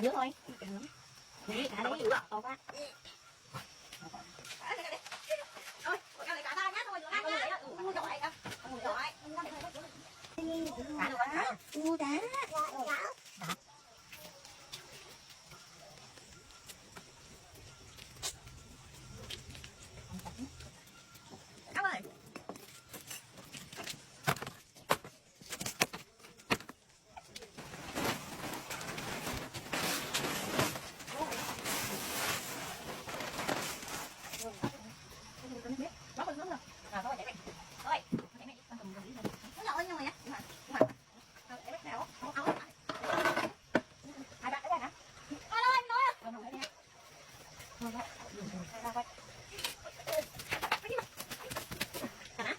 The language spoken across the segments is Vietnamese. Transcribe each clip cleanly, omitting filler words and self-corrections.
cả nước thôi. Đi cả đi, to quá. Thôi, cho này cả ta nhá, thôi được ăn nhá. Không giỏi đâu. Không giỏi. Cả được quá. Đá. Cảm ơn. Bóc lên rồi. À thôi để mẹ. Thôi, để mẹ con cầm đi. Nó lỗi nhưng mà nhá. Nhưng mà. Thôi để mẹ nào. Áo. Hai bạn đấy hả? Ôi ơi, nói à. Không thấy nha. Thôi vậy. Ra vậy. Hả?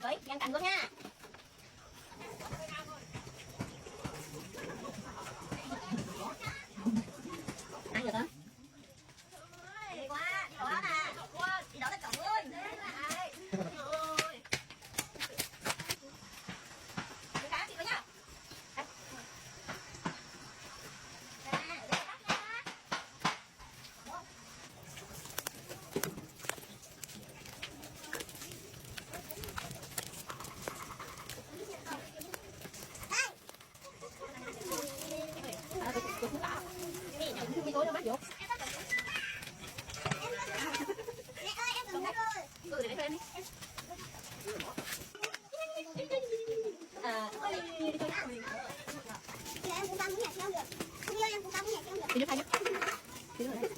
Với ngăn cạnh luôn nha. Ăn được hả? Đi qua, đi đỏ nè. Đi đỏ lên cổng ơi. Đi cá chị với nhau. Tối đâu bác Vũ. Mẹ ơi em cầm rồi. Để cho em đi. Em cũng đang muốn nhặt không được. Không yêu em cũng đang muốn nhặt không được. Đi nước hai nước. Đi nước này.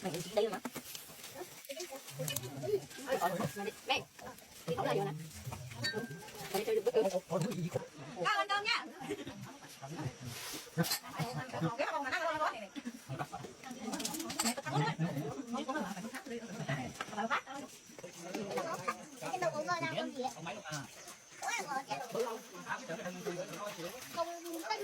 Mày chỉ đây mà. Mẹ. Đi thấu ra vô nè. Mày chơi được bất cứ. Con ăn cơm nha. Cái con mà nó đó này. Mẹ có thắng đấy. Nó có là phải thắng đi. Phải phát. Cái đầu của ngươi đang con gì ạ? Không mấy đâu à. Ủa, không tin.